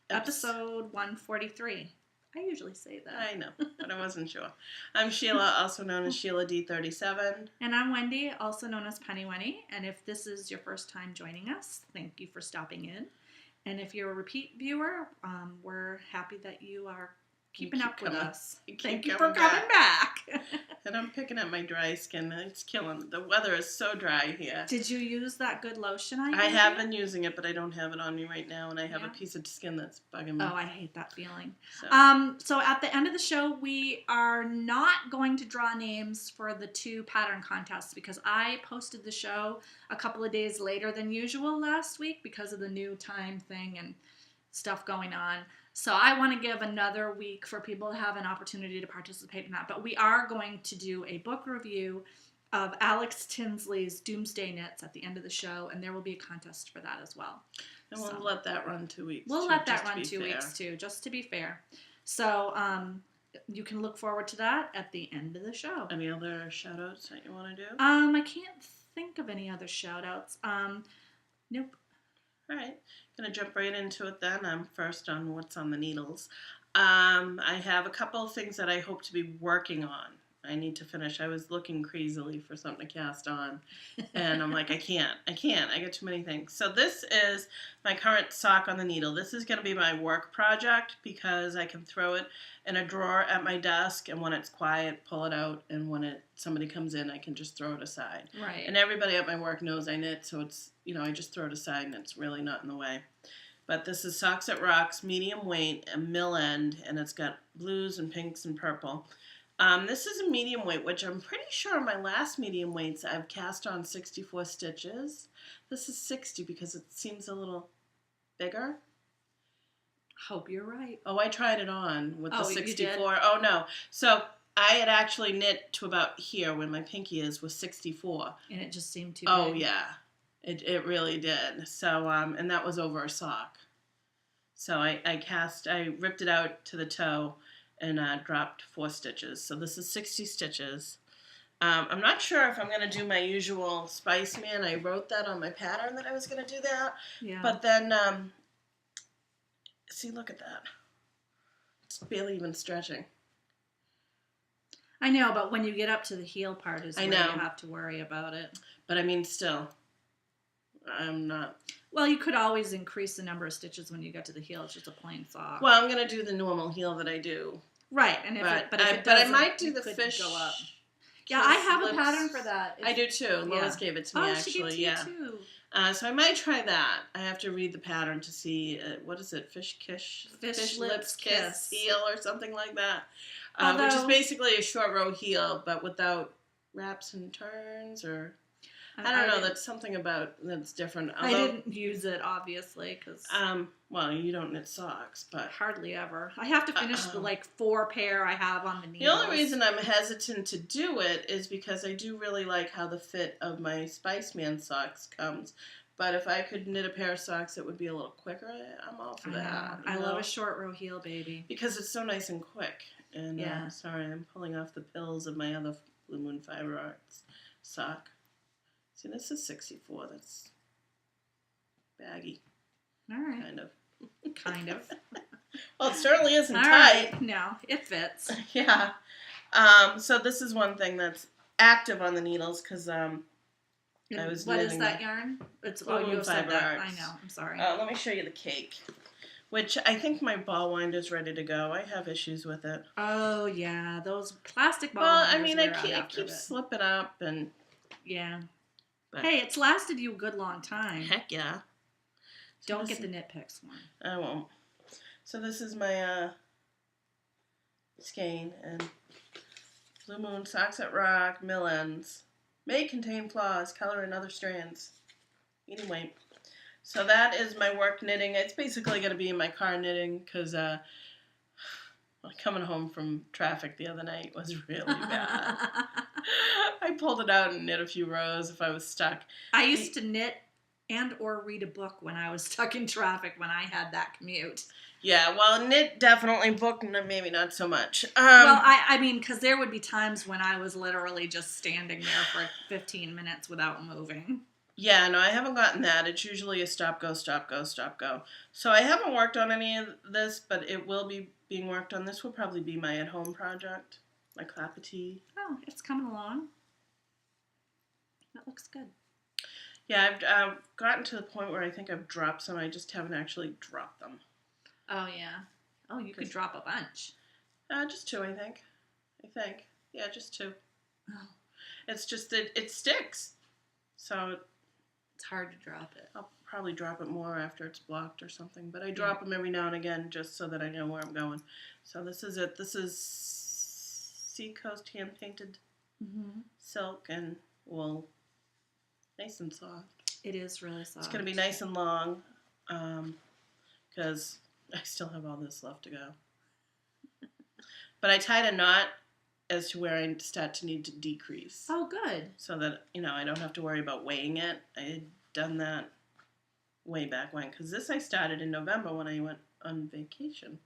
Episode 143. I usually say that. I know, but I wasn't sure. I'm Sheila, also known as Sheila D37. And I'm Wendy, also known as Penny Wenny. And if this is your first time joining us, thank you for stopping in. And if you're a repeat viewer, we're happy that you are keeping up with us. Thank you for coming back. And I'm picking up my dry skin. It's killing. The weather is so dry here. Did you use that good lotion I have been using it, but I don't have it on me right now, and I have a piece of skin that's bugging me. Oh, I hate that feeling. So at the end of the show, we are not going to draw names for the 2 pattern contests because I posted the show a couple of days later than usual last week because of the new time thing and stuff going on. So I want to give another week for people to have an opportunity to participate in that. But we are going to do a book review of Alex Tinsley's Doomsday Knits at the end of the show, and there will be a contest for that as well. And we'll let that run 2 weeks. We'll let that run 2 weeks too, just to be fair. So you can look forward to that at the end of the show. Any other shout-outs that you want to do? I can't think of any other shout-outs. Nope. All right, gonna jump right into it then. I'm first on what's on the needles. I have a couple of things that I hope to be working on. I need to finish. I was looking crazily for something to cast on, and I'm like, I can't. I got too many things. So this is my current sock on the needle. This is going to be my work project because I can throw it in a drawer at my desk, and when it's quiet, pull it out, and when somebody comes in, I can just throw it aside. Right. And everybody at my work knows I knit, so it's, I just throw it aside, and it's really not in the way. But this is Socks That Rocks, medium weight, and mill end, and it's got blues and pinks and purple. This is a medium weight, which I'm pretty sure my last medium weights I've cast on 64 stitches. This is 60 because it seems a little bigger. Hope you're right. Oh, I tried it on with the 64. You did? Oh, no. So I had actually knit to about here where my pinky is with 64. And it just seemed too big. Oh, yeah. It really did. So, and that was over a sock. So I ripped it out to the toe and dropped 4 stitches. So this is 60 stitches. I'm not sure if I'm going to do my usual Spice Man. I wrote that on my pattern that I was going to do that. Yeah. But then, see, look at that. It's barely even stretching. I know, but when you get up to the heel part is where you have to worry about it. But I mean, still, I'm not... Well, you could always increase the number of stitches when you get to the heel. It's just a plain sock. Well, I'm going to do the normal heel that I do. Right, and but I might do the fish. Go up. Yeah, I have a pattern for that. I do too. Lois gave it to me actually. She gave it to you too. So I might try that. I have to read the pattern to see what is it? Fish lips kiss heel or something like that. Which is basically a short row heel, but without wraps and turns or. I don't know. That's something about that's different. Although, I didn't use it obviously because. Well, you don't knit socks, but hardly ever. I have to finish the 4 pair I have on the needles. The only reason I'm hesitant to do it is because I do really like how the fit of my Spice Man socks comes. But if I could knit a pair of socks, it would be a little quicker. I'm all for that. I love a short row heel, baby, because it's so nice and quick. And sorry, I'm pulling off the pills of my other Blue Moon Fiber Arts sock. See, this is 64. That's baggy. All right. Kind of. Well, it certainly isn't tight. Right. No, it fits. Yeah. So this is one thing that's active on the needles because I was What is that yarn? It's you said that. I know. I'm sorry. Let me show you the cake, which I think my ball winder's ready to go. I have issues with it. Oh, yeah. Those plastic ball winders. Well, I mean, it keeps slipping up and... Yeah. But hey, it's lasted you a good long time. Heck yeah. Don't get the nitpicks one. I won't. So this is my skein and Blue Moon Socks That Rock, mill ends. May contain flaws, color and other strands. Medium weight. So that is my work knitting. It's basically going to be in my car knitting because coming home from traffic the other night was really bad. I pulled it out and knit a few rows if I was stuck. I used to knit and or read a book when I was stuck in traffic when I had that commute. Yeah, well, knit definitely, book maybe not so much. Well, I mean, because there would be times when I was literally just standing there for 15 minutes without moving. Yeah, no, I haven't gotten that. It's usually a stop, go, stop, go, stop, go. So I haven't worked on any of this, but it will be being worked on. This will probably be my at-home project, my Clapotis. Oh, it's coming along. That looks good. Yeah, I've gotten to the point where I think I've dropped some. I just haven't actually dropped them. Oh, yeah. Oh, you could drop a bunch. Just 2, I think. Yeah, just 2. Oh. It's just that it sticks. So it's hard to drop it. I'll probably drop it more after it's blocked or something. But I drop them every now and again just so that I know where I'm going. So this is it. This is Seacoast hand-painted silk and wool. Nice and soft. It is really soft. It's going to be nice and long because I still have all this left to go. But I tied a knot as to where I start to need to decrease. Oh, good. So that, I don't have to worry about weighing it. I had done that way back when. Because this I started in November when I went on vacation.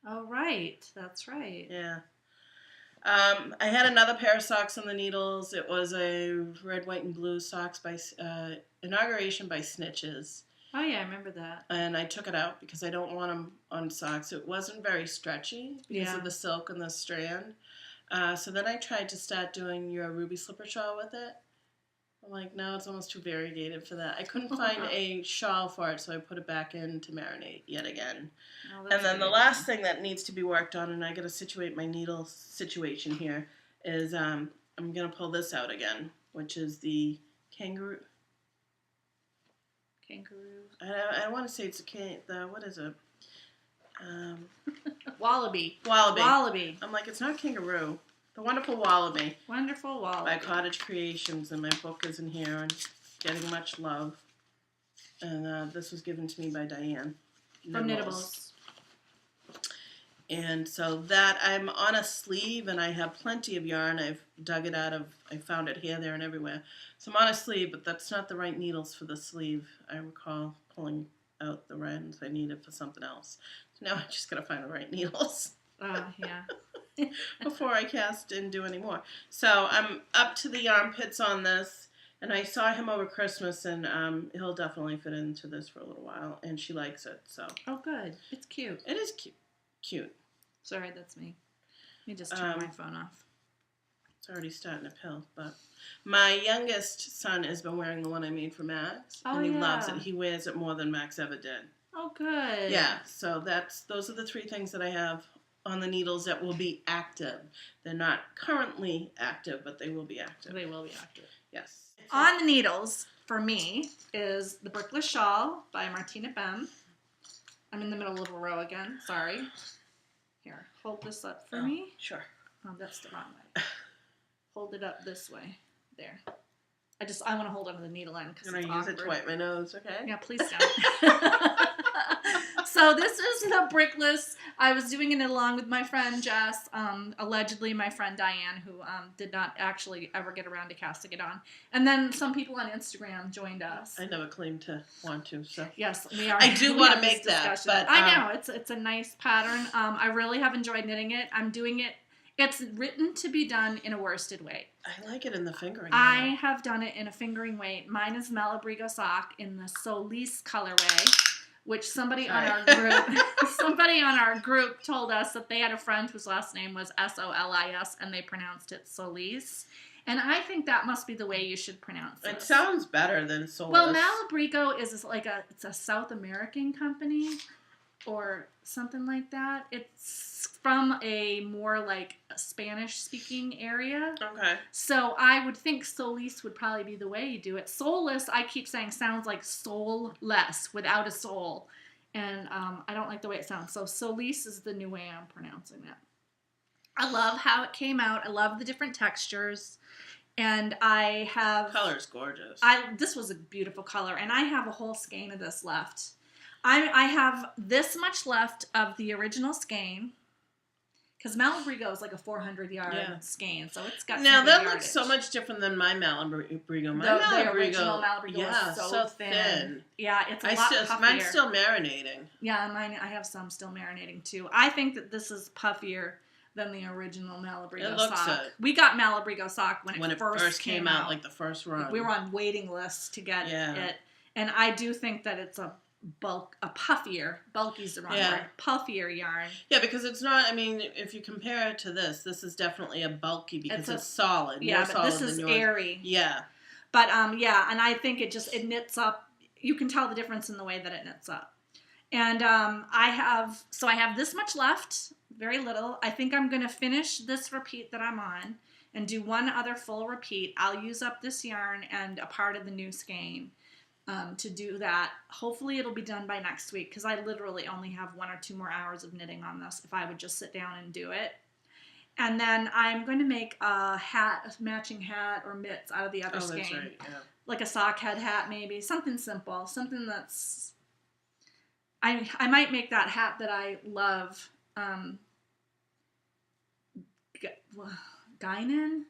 Oh, right. That's right. Yeah. I had another pair of socks on the needles. It was a red, white, and blue socks by Inauguration by Snitches. Oh, yeah, I remember that. And I took it out because I don't want them on socks. It wasn't very stretchy because of the silk and the strand. So then I tried to start doing your ruby slipper shawl with it. I'm like, no, it's almost too variegated for that. I couldn't find a shawl for it, so I put it back in to marinate yet again. Oh, and then the last thing that needs to be worked on, and I got to situate my needle situation here, is I'm going to pull this out again, which is the kangaroo. I want to say it's what is it? Wallaby. I'm like, it's not kangaroo. The Wonderful Wallaby. Wonderful Wallaby. By Cottage Creations, and my book is in here and getting much love. And this was given to me by Diane. From Knittables. And so that, I'm on a sleeve, and I have plenty of yarn. I've dug it out of, I found it here, there, and everywhere. So I'm on a sleeve, but that's not the right needles for the sleeve. I recall pulling out the ends I needed for something else. So now I just got to find the right needles. Oh, yeah. Before I cast and do any more. So I'm up to the armpits on this, and I saw him over Christmas, and he'll definitely fit into this for a little while, and she likes it. So. Oh, good. It's cute. It is cute. Sorry, that's me. Let me just turn my phone off. It's already starting to pill, but my youngest son has been wearing the one I made for Max, and he loves it. He wears it more than Max ever did. Oh, good. Yeah, so those are the 3 things that I have on the needles that will be active. They're not currently active, but they will be active. They will be active. Yes. On the needles, for me, is the Brickless Shawl by Martina Bem. I'm in the middle of a row again. Sorry. Here, hold this up for me. Sure. Oh, that's the wrong way. Hold it up this way. There. I want to hold onto the needle end because it's awkward. I'm going to use it to wipe my nose, okay? Yeah, please don't. So this is the Brickless. I was doing it along with my friend Jess, allegedly my friend Diane, who did not actually ever get around to casting it on. And then some people on Instagram joined us. I never claimed to want to, so. Yes, we are. I do want to make that, but. I know, it's a nice pattern. I really have enjoyed knitting it. I'm doing it. It's written to be done in a worsted weight. I like it in the fingering. I have done it in a fingering weight. Mine is Malabrigo sock in the Solis colorway, which somebody on our group told us that they had a friend whose last name was Solis and they pronounced it Solis. And I think that must be the way you should pronounce it. It sounds better than Solis. Well, Malabrigo is it's a South American company or something like that. It's from a more like Spanish-speaking area. Okay. So I would think Solis would probably be the way you do it. Soulless, I keep saying, sounds like soulless, without a soul. And I don't like the way it sounds. So Solis is the new way I'm pronouncing it. I love how it came out. I love the different textures. And I have... Color's gorgeous. This was a beautiful color. And I have a whole skein of this left. I have this much left of the original skein. Because Malabrigo is like a 400-yard skein, so it's got now some that yardage. looks so much different than my Malabrigo. My the original Malabrigo is so thin. Yeah, it's a lot puffier. Mine's still marinating. Yeah, mine. I have some still marinating too. I think that this is puffier than the original Malabrigo sock. We got Malabrigo sock when it first came out, like the first run. We were on waiting lists to get it, and I do think that it's a bulky's the wrong word, puffier yarn. Yeah, because it's not, I mean, if you compare it to this is definitely a bulky because it's solid. Yeah, but this is airy. Yeah. But, and I think it knits up. You can tell the difference in the way that it knits up. And I have this much left, very little. I think I'm going to finish this repeat that I'm on and do one other full repeat. I'll use up this yarn and a part of the new skein. To do that. Hopefully it'll be done by next week because I literally only have 1 or 2 more hours of knitting on this if I would just sit down and do it. And then I'm going to make a matching hat or mitts out of the other skein. That's right, yeah. Like a sock head hat maybe. Something simple. Something that's... I might make that hat that I love. Guinan?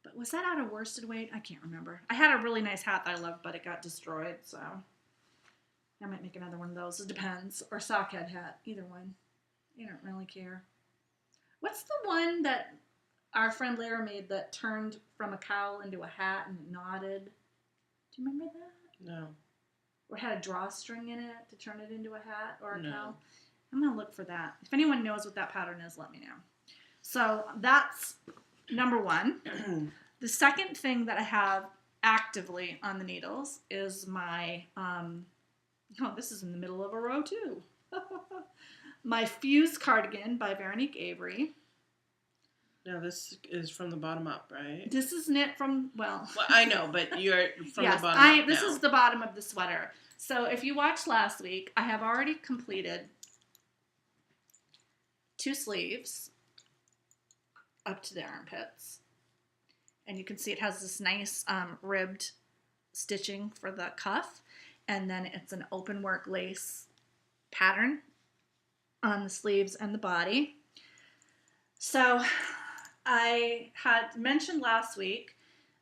But was that out of worsted weight? I can't remember. I had a really nice hat that I loved, but it got destroyed, so I might make another one of those. It depends. Or sockhead hat. Either one. I don't really care. What's the one that our friend Lara made that turned from a cowl into a hat and knotted? Do you remember that? No. Or had a drawstring in it to turn it into a hat or a cowl? I'm going to look for that. If anyone knows what that pattern is, let me know. So that's... number one. The second thing that I have actively on the needles is my, this is in the middle of a row too. My Fuse cardigan by Veronique Avery. Now this is from the bottom up, right? This is knit from, well I know, but you're from the bottom up this is the bottom of the sweater. So if you watched last week, I have already completed 2 sleeves. Up to the armpits. And you can see it has this nice ribbed stitching for the cuff. And then it's an open work lace pattern on the sleeves and the body. So I had mentioned last week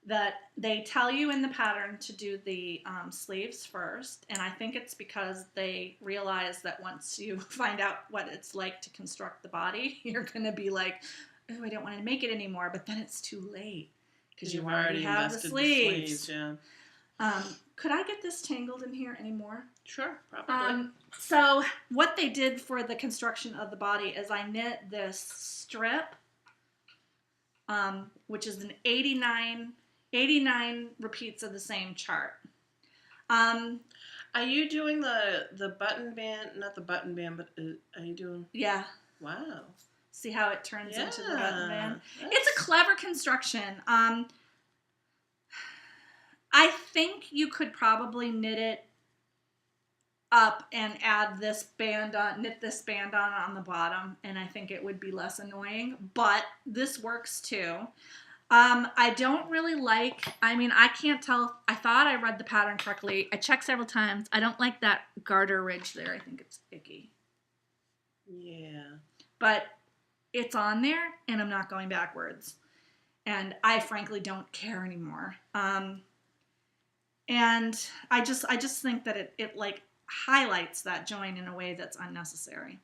that they tell you in the pattern to do the sleeves first. And I think it's because they realize that once you find out what it's like to construct the body, you're going to be like, oh, I don't want to make it anymore, but then it's too late because you already have the sleeves. Could I get this tangled in here anymore? Sure, probably. So what they did for the construction of the body is I knit this strip, which is an 89 repeats of the same chart. Are you doing the button band? Not the button band, but are you doing? Yeah. Wow. See how it turns into the button band? It's a clever construction. I think you could probably knit it up and add this band on, knit this band on the bottom, and I think it would be less annoying, but this works too. I don't really like, I can't tell, I thought I read the pattern correctly. I checked several times. I don't like that garter ridge there. I think it's icky. Yeah. But it's on there, and I'm not going backwards. And I frankly don't care anymore. And I just think that it like highlights that join in a way that's unnecessary.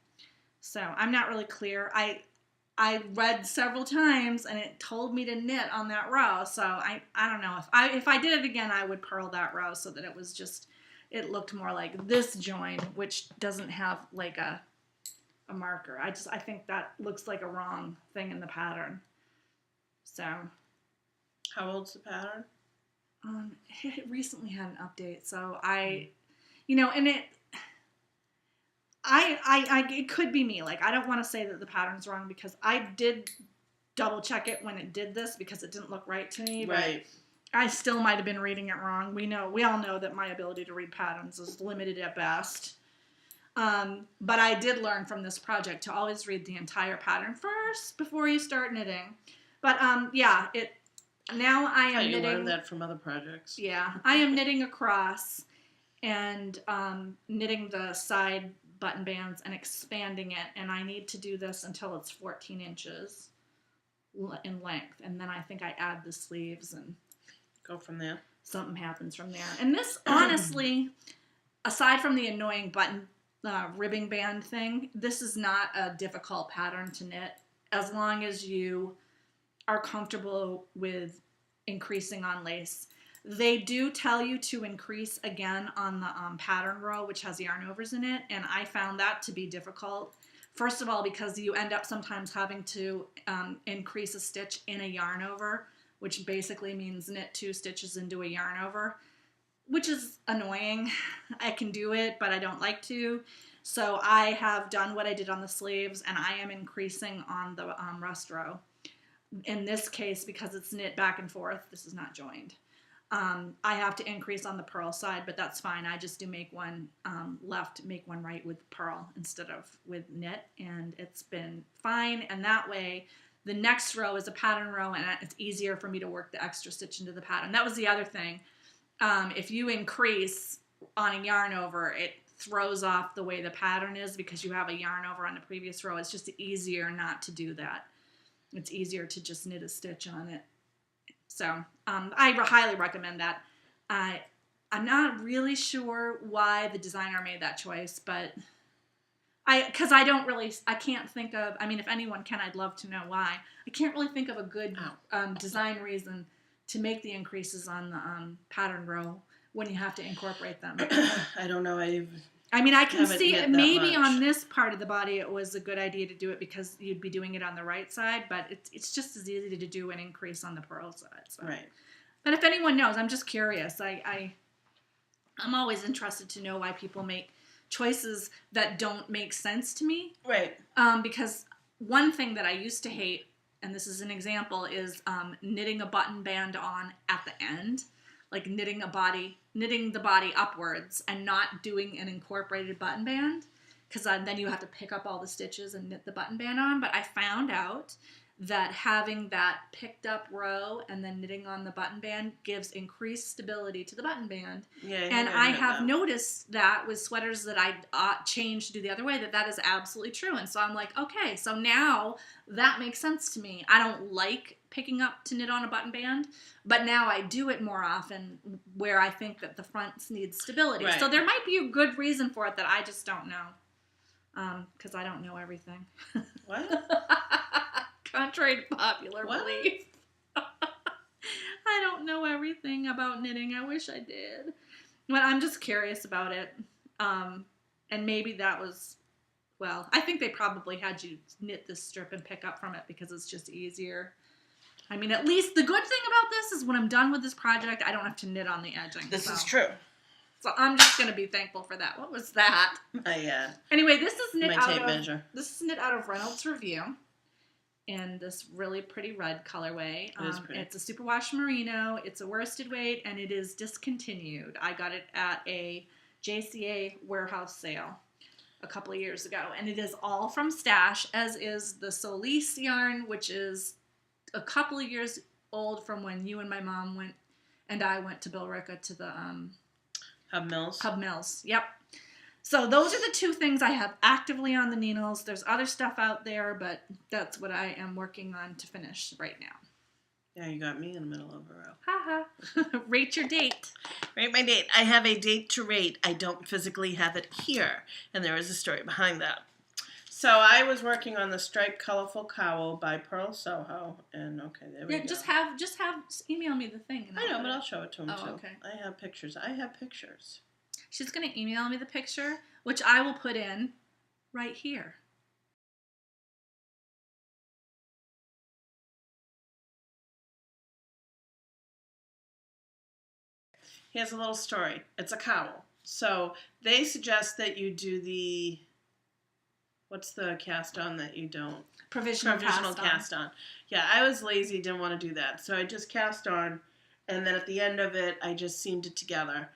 So I'm not really clear. I read several times, and it told me to knit on that row. So I don't know if I did it again, I would purl that row so that it looked more like this join, which doesn't have like a marker. I think that looks like a wrong thing in the pattern. So. How old's the pattern? It recently had an update, so and it could be me. Like, I don't want to say that the pattern's wrong because I did double check it when it did this because it didn't look right to me. Right. But I still might have been reading it wrong. We all know that my ability to read patterns is limited at best. But I did learn from this project to always read the entire pattern first before you start knitting. But now I am knitting. You learned that from other projects. Yeah, I am knitting across and knitting the side button bands and expanding it, and I need to do this until it's 14 inches in length, and then I think I add the sleeves and go from there. Something happens from there. And this, honestly, aside from the annoying button ribbing band thing, this is not a difficult pattern to knit as long as you are comfortable with increasing on lace. They do tell you to increase again on the pattern row, which has yarn overs in it, and I found that to be difficult. First of all, because you end up sometimes having to increase a stitch in a yarn over, which basically means knit 2 stitches into a yarn over, which is annoying. I can do it, but I don't like to. So I have done what I did on the sleeves, and I am increasing on the rust row. In this case, because it's knit back and forth, this is not joined. I have to increase on the purl side, but that's fine. I just do make one left, make one right with purl instead of with knit, and it's been fine. And that way, the next row is a pattern row, and it's easier for me to work the extra stitch into the pattern. That was the other thing. If you increase on a yarn over, it throws off the way the pattern is because you have a yarn over on the previous row. It's just easier not to do that. It's easier to just knit a stitch on it. So I highly recommend that. I'm not really sure why the designer made that choice, but I can't think of, I mean, if anyone can, I'd love to know why. I can't really think of a good design reason to make the increases on the pattern row when you have to incorporate them. I don't know. I mean, I can see it maybe on this part of the body it was a good idea to do it because you'd be doing it on the right side, but it's just as easy to do an increase on the purl side. So. Right. But if anyone knows, I'm just curious. I'm always interested to know why people make choices that don't make sense to me. Right. Because one thing that I used to hate, and this is an example, is knitting a button band on at the end. Like knitting the body upwards and not doing an incorporated button band, because then you have to pick up all the stitches and knit the button band on. But I found out that having that picked up row and then knitting on the button band gives increased stability to the button band. Yeah, and I have noticed that with sweaters that I changed to do the other way, that is absolutely true. And so I'm like, okay, so now that makes sense to me. I don't like picking up to knit on a button band, but now I do it more often where I think that the fronts need stability. Right. So there might be a good reason for it that I just don't know, because I don't know everything. What? Contrary to popular belief. I don't know everything about knitting. I wish I did. But I'm just curious about it. And maybe that was, well, I think they probably had you knit this strip and pick up from it because it's just easier. I mean, at least the good thing about this is when I'm done with this project, I don't have to knit on the edging. This is true. So I'm just going to be thankful for that. What was that? Anyway, this is knit out of Reynolds Review in this really pretty red colorway. It's a superwash merino. It's a worsted weight, and it is discontinued. I got it at a JCA warehouse sale a couple of years ago, and it is all from Stash, as is the Solis yarn, which is a couple of years old from when you and my mom went, and I went to Billerica to the Hub Mills. Yep. So those are the two things I have actively on the needles. There's other stuff out there, but that's what I am working on to finish right now. Yeah, you got me in the middle of a row. Haha. Rate your date. Rate my date. I have a date to rate. I don't physically have it here, and there is a story behind that. So I was working on the striped colorful cowl by Pearl Soho, and okay, there we go. Just email me the thing. I know, but I'll show it to him too. Okay. I have pictures. She's going to email me the picture, which I will put in right here. Here's a little story. It's a cowl. So they suggest that you do what's the cast on that you don't? Provisional cast on. Yeah, I was lazy, didn't want to do that. So I just cast on, and then at the end of it, I just seamed it together.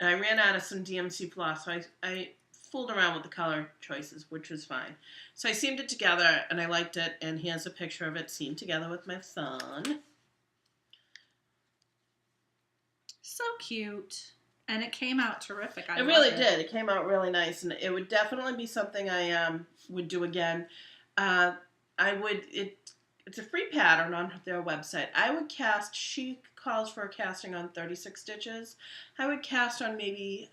And I ran out of some DMC floss, so I fooled around with the color choices, which was fine. So I seamed it together, and I liked it, and here's a picture of it seamed together with my son. So cute. And it came out terrific. It really did. It came out really nice, and it would definitely be something I would do again. It's a free pattern on their website. I would cast, she calls for a casting on 36 stitches. I would cast on maybe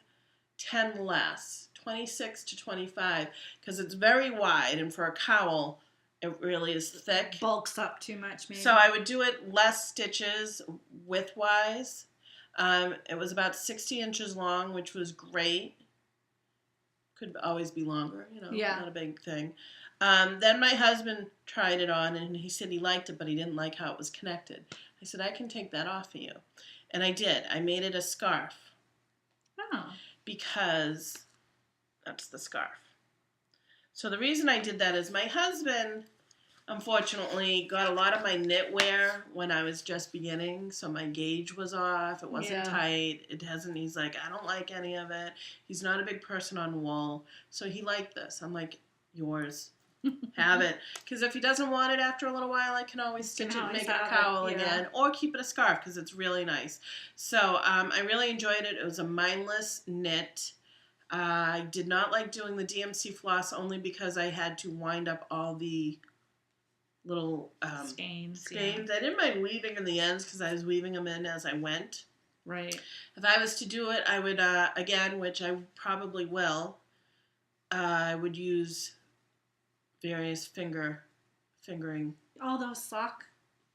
10 less, 26 to 25, because it's very wide, and for a cowl, it really is thick. Bulks up too much, maybe. So I would do it less stitches width-wise. It was about 60 inches long, which was great. Could always be longer, not a big thing. Then my husband tried it on, and he said he liked it, but he didn't like how it was connected. I said, I can take that off of you. And I did. I made it a scarf. Oh. Because that's the scarf. So the reason I did that is my husband, unfortunately, got a lot of my knitwear when I was just beginning, so my gauge was off. It wasn't tight. He's like, I don't like any of it. He's not a big person on wool, so he liked this. I'm like, yours. Have it. Because if he doesn't want it after a little while, I can always stitch it and make it a cowl again. Or keep it a scarf because it's really nice. So I really enjoyed it. It was a mindless knit. I did not like doing the DMC floss only because I had to wind up all the little skeins. I didn't mind weaving in the ends because I was weaving them in as I went. Right. If I was to do it, I would, again, which I probably will, I would use various fingering. All those sock.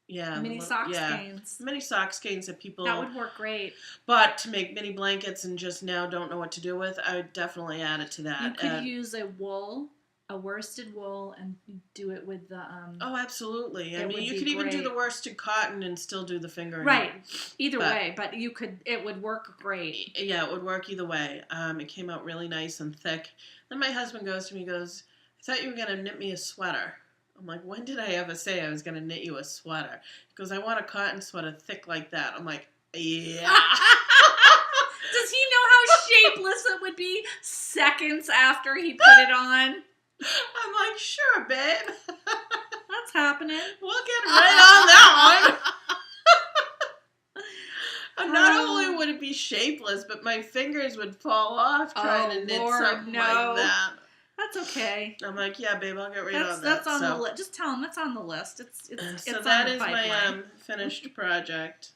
Yeah. Mini sock skeins. Mini sock skeins that people. That would work great. But to make mini blankets and just now don't know what to do with, I would definitely add it to that. You could use a worsted wool, and do it with the. Oh, absolutely. I mean, you could even do the worsted cotton and still do the fingering. Right. Either way, but it would work great. Yeah, it would work either way. It came out really nice and thick. Then my husband goes to me, I thought you were going to knit me a sweater. I'm like, when did I ever say I was going to knit you a sweater? He goes, I want a cotton sweater thick like that. I'm like, yeah. Does he know how shapeless it would be seconds after he put it on? I'm like, sure, babe. That's happening. We'll get right on that one. And not only would it be shapeless, but my fingers would fall off trying to knit something like that. That's okay. I'm like, yeah, babe, I'll get right on that. That's on the list. Just tell him it's on the list. So that is my finished project.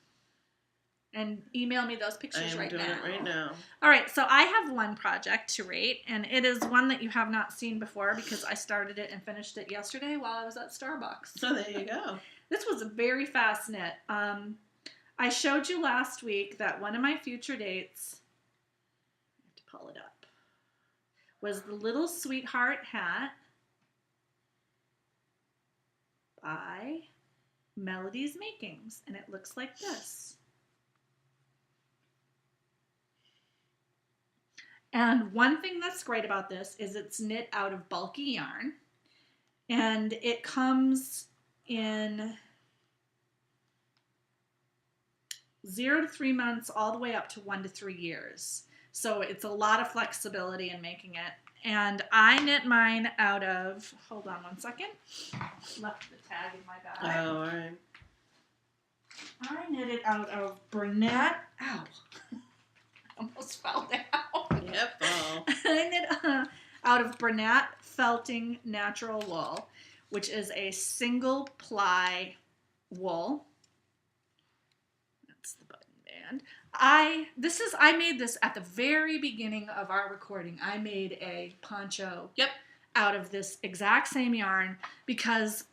And email me those pictures right now. I am doing it right now. All right, so I have one project to rate, and it is one that you have not seen before because I started it and finished it yesterday while I was at Starbucks. So there you go. This was a very fast knit. I showed you last week that one of my future dates, I have to pull it up, was the Little Sweetheart hat by Melody's Makings, and it looks like this. And one thing that's great about this is it's knit out of bulky yarn, and it comes in 0 to 3 months all the way up to 1 to 3 years. So it's a lot of flexibility in making it. And I knit mine out of, hold on one second, left the tag in my bag. Oh, all right. I knit it out of Burnett, almost fell down. Yep. Oh. I knit out of Burnett Felting Natural Wool, which is a single ply wool. That's the button band. I made this at the very beginning of our recording. I made a poncho out of this exact same yarn because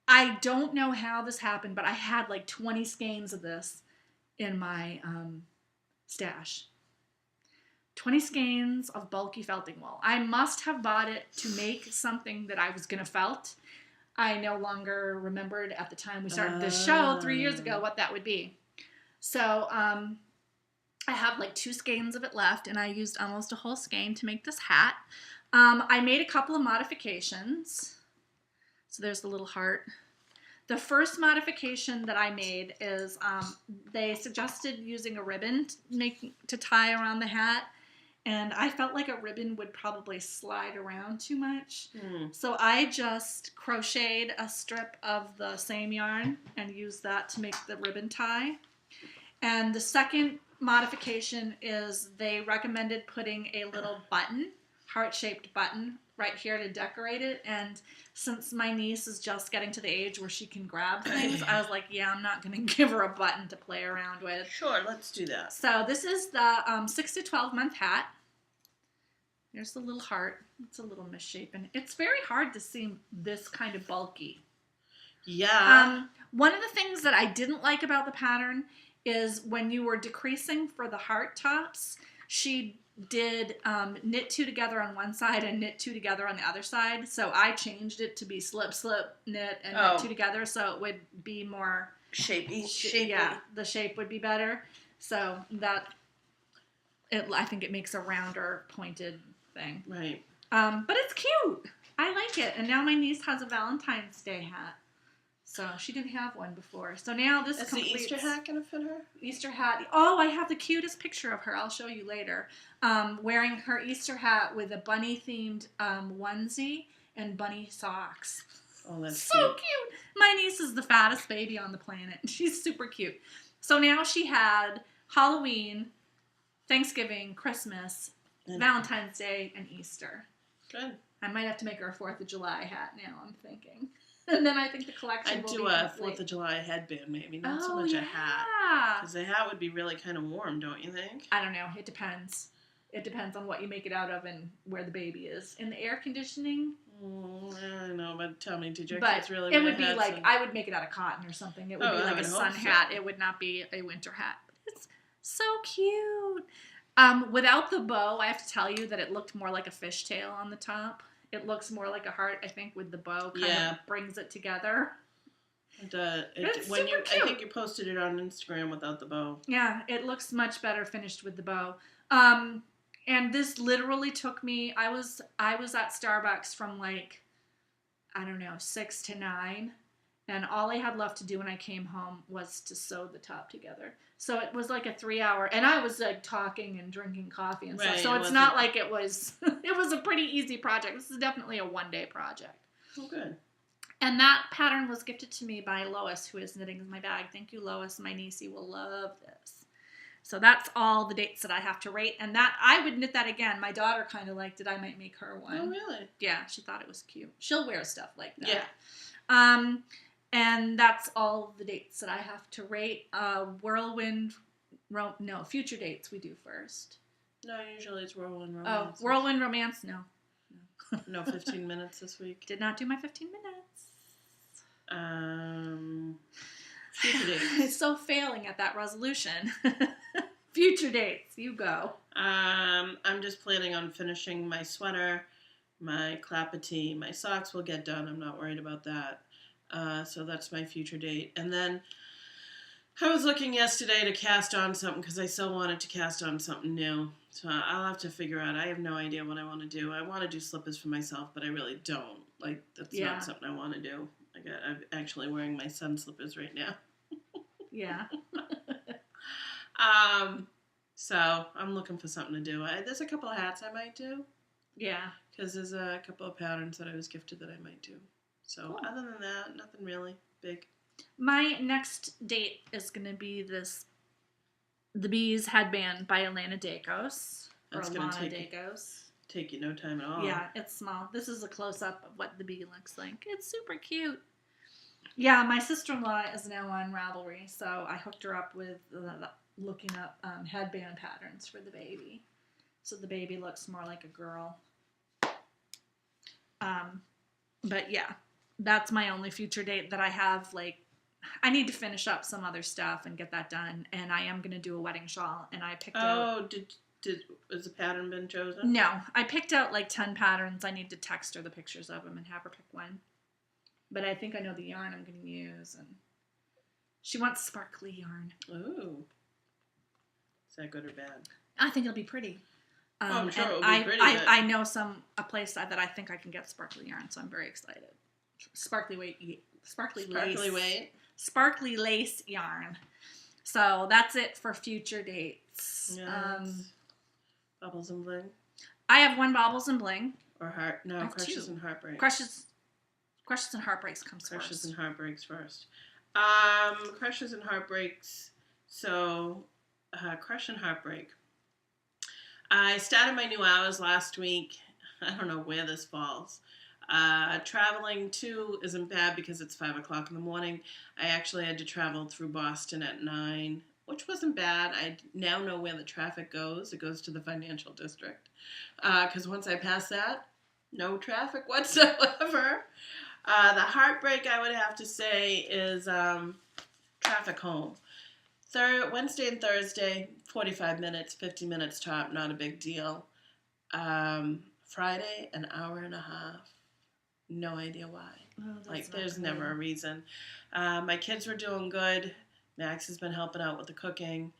I don't know how this happened, but I had like 20 skeins of this in my stash. 20 skeins of bulky felting wool. I must have bought it to make something that I was going to felt. I no longer remembered at the time we started this show 3 years ago what that would be. So I have like 2 skeins of it left, and I used almost a whole skein to make this hat. I made a couple of modifications. So there's the little heart. The first modification that I made is they suggested using a ribbon to tie around the hat, and I felt like a ribbon would probably slide around too much. So I just crocheted a strip of the same yarn and used that to make the ribbon tie. And the second modification is they recommended putting a little button, heart-shaped button, right here to decorate it. And since my niece is just getting to the age where she can grab things, I was like, yeah, I'm not going to give her a button to play around with. Sure, let's do that. So this is the 6 to 12 month hat. There's the little heart. It's a little misshapen. It's very hard to see this kind of bulky. Yeah. One of the things that I didn't like about the pattern is when you were decreasing for the heart tops, she did knit 2 together on one side and knit 2 together on the other side. So I changed it to be slip, slip, knit, and knit 2 together, so it would be more shapy. Yeah, the shape would be better. So that I think it makes a rounder, pointed thing. Right. But it's cute. I like it. And now my niece has a Valentine's Day hat. So she didn't have one before. So now this is the Easter hat going to fit her? Easter hat. Oh, I have the cutest picture of her. I'll show you later. Wearing her Easter hat with a bunny-themed onesie and bunny socks. Oh, that's so cute. My niece is the fattest baby on the planet. She's super cute. So now she had Halloween, Thanksgiving, Christmas, Valentine's Day, and Easter. Good. I might have to make her a 4th of July hat now, I'm thinking. And then I think the collection will be I'd do a 4th of July headband, maybe. Not so much a hat. Because the hat would be really kind of warm, don't you think? I don't know. It depends. It depends on what you make it out of and where the baby is. In the air conditioning? I don't know, but tell me, did your but kids really it would be like, I would make it out of cotton or something. It would be like a sun hat. It would not be a winter hat. It's so cute. Without the bow, I have to tell you that it looked more like a fishtail on the top. It looks more like a heart, I think, with the bow. Kind of brings it together. It's super cute. I think you posted it on Instagram without the bow. Yeah, it looks much better finished with the bow. And this literally took me, I was at Starbucks from like, I don't know, 6 to 9. And all I had left to do when I came home was to sew the top together. So it was like a 3-hour, and I was like talking and drinking coffee and stuff. So it's not like it was, it was a pretty easy project. This is definitely a one-day project. Oh, good. And that pattern was gifted to me by Lois, who is knitting my bag. Thank you, Lois. My niecey will love this. So that's all the dates that I have to rate. And that, I would knit that again. My daughter kind of liked it. I might make her one. Oh, really? Yeah, she thought it was cute. She'll wear stuff like that. Yeah. And that's all the dates that I have to rate. Future dates we do first. No, usually it's Whirlwind Romance. Oh, Whirlwind Romance? No. No 15 minutes this week. Did not do my 15 minutes. Future dates. It's so failing at that resolution. Future dates, you go. I'm just planning on finishing my sweater, my Clapotis, my socks will get done. I'm not worried about that. So that's my future date. And then I was looking yesterday to cast on something because I still wanted to cast on something new. So I'll have to figure out. I have no idea what I want to do. I want to do slippers for myself, but I really don't. Like, that's not something I want to do. I'm actually wearing my sun slippers right now. Yeah. So I'm looking for something to do. There's a couple of hats I might do. Yeah. Because there's a couple of patterns that I was gifted that I might do. So Other than that, nothing really big. My next date is going to be The Bees headband by Alana Dacos. That's going to take you no time at all. Yeah, it's small. This is a close-up of what the bee looks like. It's super cute. Yeah, my sister-in-law is now on Ravelry, so I hooked her up with looking up headband patterns for the baby. So the baby looks more like a girl. But yeah, that's my only future date that I have. Like, I need to finish up some other stuff and get that done, and I am going to do a wedding shawl, and I picked out... has the pattern been chosen? No, I picked out like 10 patterns. I need to text her the pictures of them and have her pick one. But I think I know the yarn I'm going to use, and she wants sparkly yarn. Ooh. Is that good or bad? I think it'll be pretty. I'm sure it'll be pretty. I know a place that I think I can get sparkly yarn, so I'm very excited. Sparkly lace yarn. So that's it for future dates. Yes. Bobbles and bling. I have one Bobbles and bling. Or Crushes and Heartbreaks. Crushes and Heartbreaks comes first. Crushes and Heartbreaks first. Crushes and Heartbreaks. So crush and heartbreak. I started my new hours last week. I don't know where this falls. Traveling too isn't bad because it's 5 o'clock in the morning. I actually had to travel through Boston at 9, which wasn't bad. I now know where the traffic goes. It goes to the financial district. Because once I pass that, no traffic whatsoever. The heartbreak, I would have to say, is traffic home. Wednesday and Thursday, 45 minutes, 50 minutes top, not a big deal. Friday, an hour and a half. No idea why. Oh, there's never a reason. My kids were doing good. Max has been helping out with the cooking.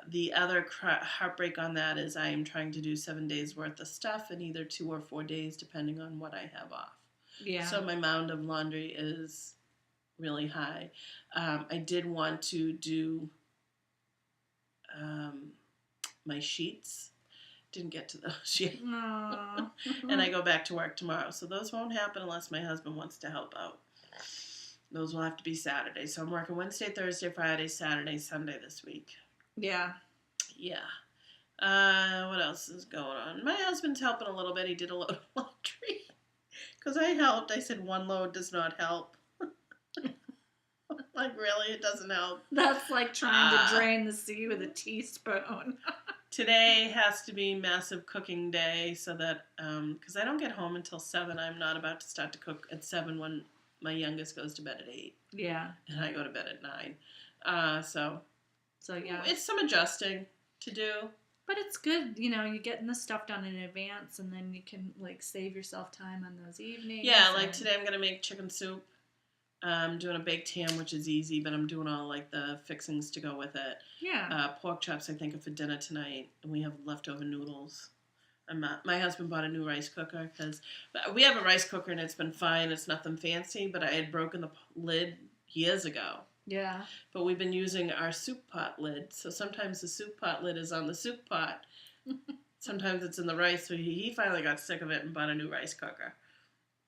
The other heartbreak on that is I am trying to do 7 days worth of stuff in either 2 or 4 days, depending on what I have off. Yeah. So my mound of laundry is really high. I did want to do my sheets. Didn't get to those yet. And I go back to work tomorrow. So those won't happen unless my husband wants to help out. Those will have to be Saturday. So I'm working Wednesday, Thursday, Friday, Saturday, Sunday this week. Yeah. Yeah. What else is going on? My husband's helping a little bit. He did a load of laundry. Because I helped. I said one load does not help. Like, really? It doesn't help. That's like trying to drain the sea with a teaspoon. Today has to be massive cooking day so that, because I don't get home until 7. I'm not about to start to cook at 7 when my youngest goes to bed at 8. Yeah. And I go to bed at 9. So yeah. It's some adjusting to do. But it's good, you're getting the stuff done in advance, and then you can, save yourself time on those evenings. Yeah, today I'm going to make chicken soup. I'm doing a baked ham, which is easy, but I'm doing all, the fixings to go with it. Yeah. Pork chops, I think, are for dinner tonight, and we have leftover noodles. My husband bought a new rice cooker, because we have a rice cooker, and it's been fine. It's nothing fancy, but I had broken the lid years ago. Yeah. But we've been using our soup pot lid. So sometimes the soup pot lid is on the soup pot. Sometimes it's in the rice. So he finally got sick of it and bought a new rice cooker.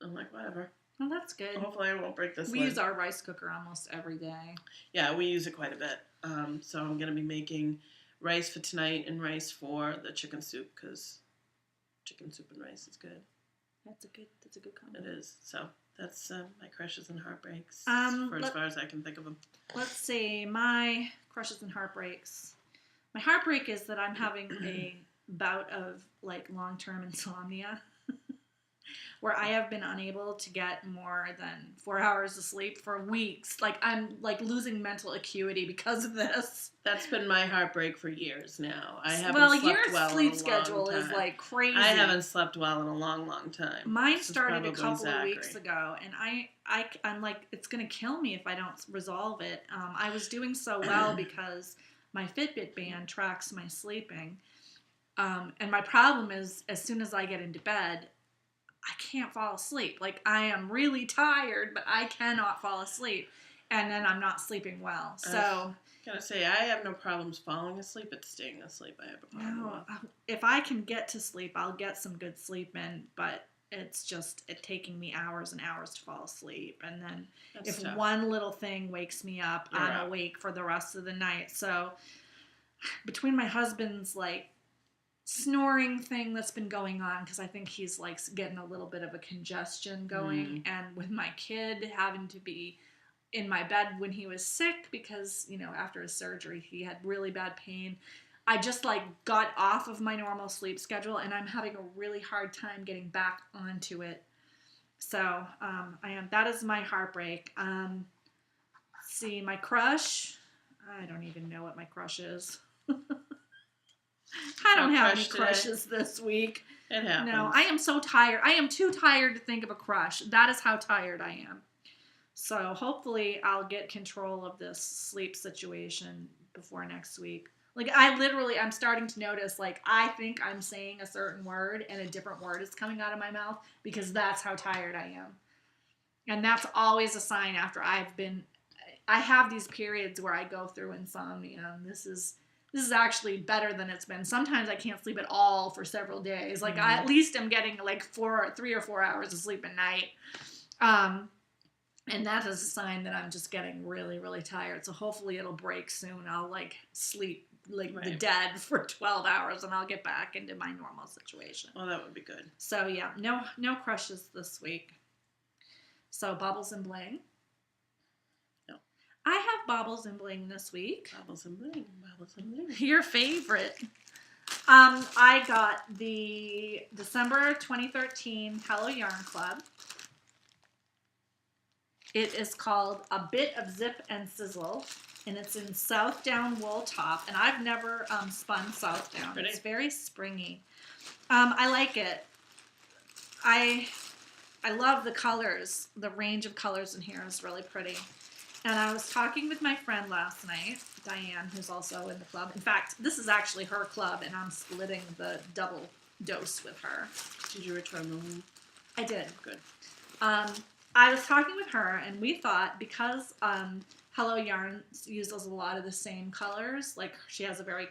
I'm like, whatever. Well, that's good. Hopefully I won't break this We lid. use our rice cooker almost every day. Yeah, we use it quite a bit. So I'm going to be making rice for tonight and rice for the chicken soup because chicken soup and rice is good. That's a good combo. It is. So that's my crushes and heartbreaks as far as I can think of them. Let's see. My crushes and heartbreaks. My heartbreak is that I'm having a bout of long-term insomnia where I have been unable to get more than 4 hours of sleep for weeks. I'm losing mental acuity because of this. That's been my heartbreak for years now. I haven't slept your well sleep in a schedule long time. is crazy. I haven't slept well in a long, long time. Mine started a couple of weeks ago, and I'm like, it's gonna kill me if I don't resolve it. I was doing so well because my Fitbit band tracks my sleeping, and my problem is as soon as I get into bed, I can't fall asleep. I am really tired, but I cannot fall asleep. And then I'm not sleeping well. So, gotta say, I have no problems falling asleep. It's staying asleep I have a problem with. If I can get to sleep, I'll get some good sleep in. But it's just taking me hours and hours to fall asleep. And then that's tough. One little thing wakes me up, I'm awake for the rest of the night. So between my husband's snoring thing that's been going on because I think he's getting a little bit of a congestion going, and with my kid having to be in my bed when he was sick because after his surgery he had really bad pain, I just got off of my normal sleep schedule, and I'm having a really hard time getting back onto it. So that is my heartbreak. Let's see, my crush, I don't even know what my crush is. I don't have any crushes this week. It happens. No, I am so tired. I am too tired to think of a crush. That is how tired I am. So hopefully I'll get control of this sleep situation before next week. I'm starting to notice, I think I'm saying a certain word and a different word is coming out of my mouth because that's how tired I am. And that's always a sign after I have these periods where I go through insomnia, and this is actually better than it's been. Sometimes I can't sleep at all for several days. I at least am getting 3 or 4 hours of sleep at night. And that is a sign that I'm just getting really, really tired. So hopefully it'll break soon. I'll like sleep like the dead for 12 hours and I'll get back into my normal situation. Well, that would be good. So yeah, no crushes this week. So Bobbles and Bling. No. I have Bobbles and Bling this week. Bobbles and Bling. Bobbles and Bling. Your favorite. I got the December 2013 Hello Yarn Club. It is called A Bit of Zip and Sizzle, and it's in Southdown wool top, and I've never spun Southdown. It's very springy. I like it. I love the colors. The range of colors in here is really pretty. And I was talking with my friend last night, Diane, who's also in the club. In fact, this is actually her club, and I'm splitting the double dose with her. Did you return the loom? I did. Good. I was talking with her, and we thought because Hello Yarn uses a lot of the same colors, like she has a very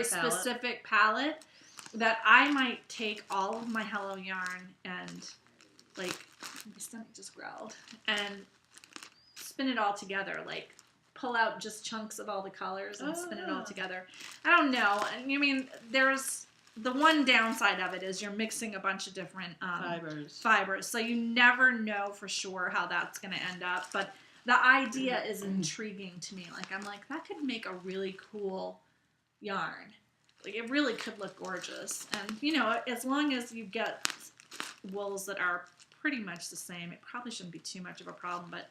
specific palette, that I might take all of my Hello Yarn and like my stomach just growled and spin it all together, like pull out just chunks of all the colors and spin it all together. I don't know. I mean, there's the one downside of it is you're mixing a bunch of different fibers, so you never know for sure how that's going to end up. But the idea is intriguing to me. Like, I'm like, that could make a really cool yarn. Like, it really could look gorgeous. And, you know, as long as you get wools that are pretty much the same, it probably shouldn't be too much of a problem. But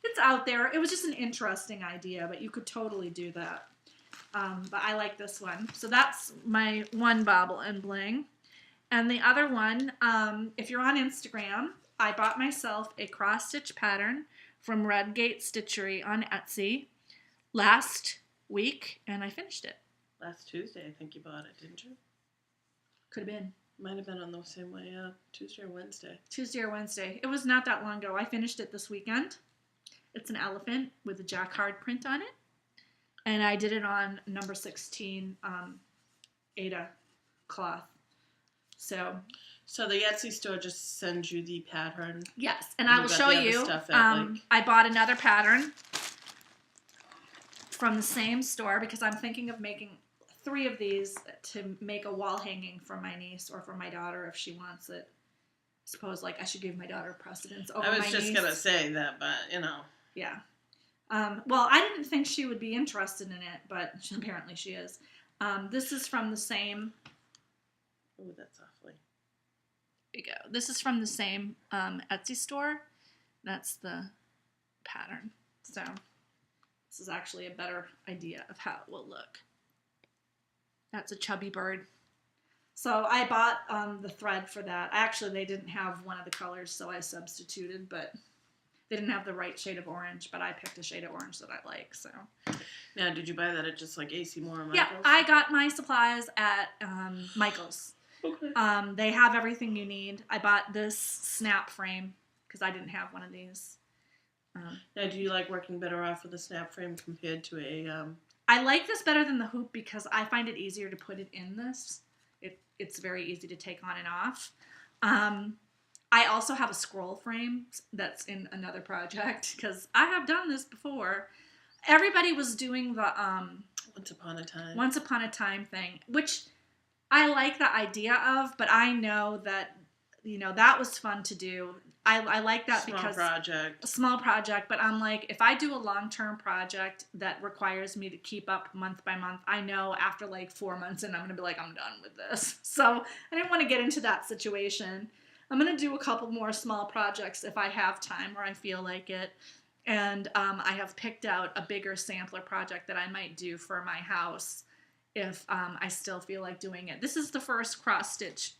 it's out there. It was just an interesting idea, but you could totally do that. But I like this one. So that's my one Bobble and Bling. And the other one, if you're on Instagram, I bought myself a cross-stitch pattern from Redgate Stitchery on Etsy last week, and I finished it. Last Tuesday, I think you bought it, didn't you? Could have been. Might have been on the same way, yeah. Tuesday or Wednesday. Tuesday or Wednesday. It was not that long ago. I finished it this weekend. It's an elephant with a jacquard print on it. And I did it on number 16 Ada cloth. So the Etsy store just sends you the pattern? Yes, and I will show you. I bought another pattern from the same store because I'm thinking of making 3 of these to make a wall hanging for my niece or for my daughter if she wants it. I suppose like I should give my daughter precedence over my niece. I was just going to say that, but you know. Yeah. Well, I didn't think she would be interested in it, but apparently she is. This is from the same... Oh, that's awfully. There you go. This is from the same Etsy store. That's the pattern. So this is actually a better idea of how it will look. That's a chubby bird. So I bought the thread for that. Actually, they didn't have one of the colors, so I substituted, but... They didn't have the right shade of orange, but I picked a shade of orange that I like, so. Now, did you buy that at just like AC Moore or Michael's? Yeah, I got my supplies at Michael's. Okay. They have everything you need. I bought this snap frame because I didn't have one of these. Now, do you like working better off with a snap frame compared to a... I like this better than the hoop because I find it easier to put it in this. It's very easy to take on and off. I also have a scroll frame that's in another project because I have done this before. Everybody was doing the Once Upon a Time thing, which I like the idea of, but I know that, you know, that was fun to do. I like that because a small project, but I'm like, if I do a long-term project that requires me to keep up month by month, I know after like 4 months and I'm going to be like, I'm done with this. So I didn't want to get into that situation. I'm going to do a couple more small projects if I have time or I feel like it. And I have picked out a bigger sampler project that I might do for my house if I still feel like doing it. This is the first cross-stitch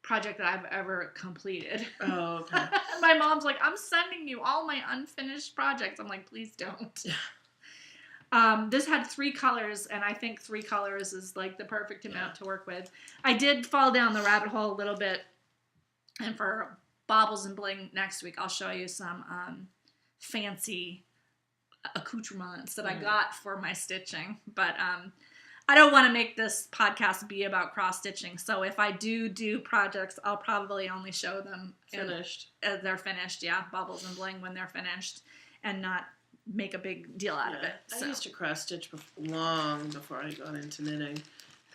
project that I've ever completed. Oh, okay. My mom's like, I'm sending you all my unfinished projects. I'm like, please don't. This had 3 colors, and I think 3 colors is like the perfect amount to work with. I did fall down the rabbit hole a little bit, and for Bobbles and Bling next week, I'll show you some fancy accoutrements that I got for my stitching. But I don't want to make this podcast be about cross-stitching. So if I do projects, I'll probably only show them Finished. They're finished, yeah. Bobbles and bling when they're finished, and not make a big deal out of it. So. I used to cross-stitch long before I got into knitting.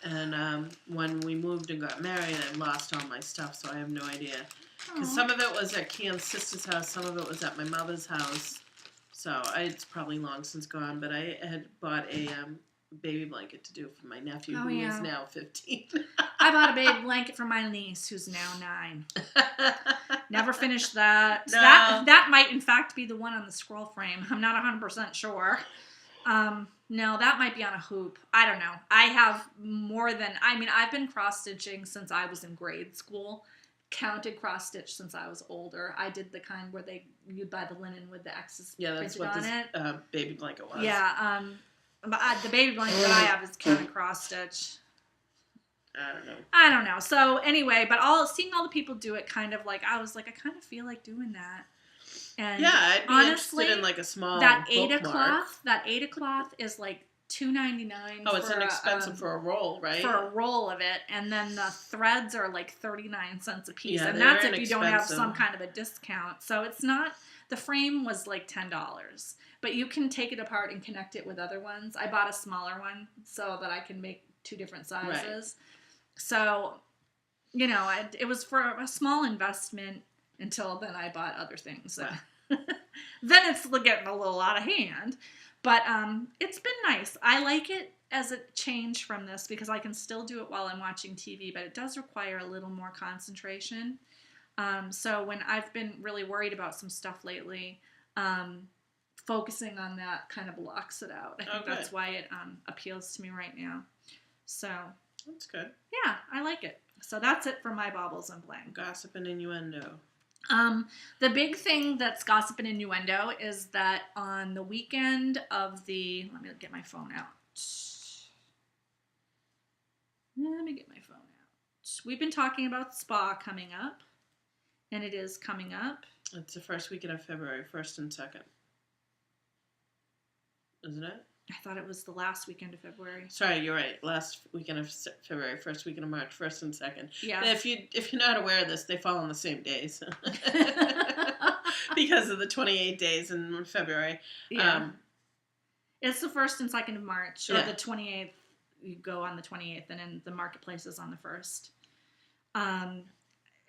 And when we moved and got married, I lost all my stuff, so I have no idea. Because some of it was at Kian's sister's house, some of it was at my mother's house. So it's probably long since gone, but I had bought a baby blanket to do for my nephew, who is now 15. I bought a baby blanket for my niece, who's now 9. Never finished that. No. That might, in fact, be the one on the scroll frame. I'm not 100% sure. No, that might be on a hoop. I don't know. I have I've been cross-stitching since I was in grade school. Counted cross-stitch since I was older. I did the kind where you'd buy the linen with the X's that's what printed this on it. Baby blanket was. Yeah, but the baby blanket that I have is counted cross-stitch. I don't know. So anyway, but seeing all the people do it, kind of like, I was like, I kind of feel like doing that. And I'd be honestly, interested in like a small that bookmark. Aida cloth is like $2.99. Oh, it's inexpensive for a roll, right? For a roll of it, and then the threads are like 39 cents a piece, Yeah, and that's if you don't have some kind of a discount. So it's not. The frame was like $10, but you can take it apart and connect it with other ones. I bought a smaller one so that I can make 2 different sizes. Right. So, it was for a small investment until then I bought other things. Wow. Then it's getting a little out of hand. But it's been nice. I like it as a change from this because I can still do it while I'm watching TV, but it does require a little more concentration. So when I've been really worried about some stuff lately, focusing on that kind of blocks it out. I think that's why it appeals to me right now. So that's good. Yeah, I like it. So that's it for my baubles and bling. Gossip and innuendo. The big thing that's gossip and innuendo is that on the weekend of let me get my phone out. We've been talking about spa coming up, and it is coming up. It's the first weekend of February, 1st and 2nd. Isn't it? I thought it was the last weekend of February. Sorry, you're right. Last weekend of February, first weekend of March, 1st and 2nd. Yeah. If you're not aware of this, they fall on the same days because of the 28 days in February. Yeah. It's the 1st and 2nd of March, or the 28th. You go on the 28th, and then the marketplace is on the 1st.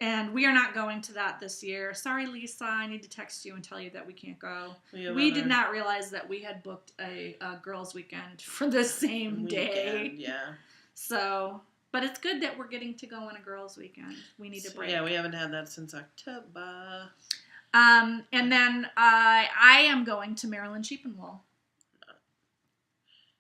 And we are not going to that this year. Sorry, Lisa. I need to text you and tell you that we can't go. We did not realize that we had booked a girls' weekend for the same day. Yeah. So, but it's good that we're getting to go on a girls' weekend. We need a break. Yeah, we haven't had that since October. And then I am going to Maryland Sheep and Wool.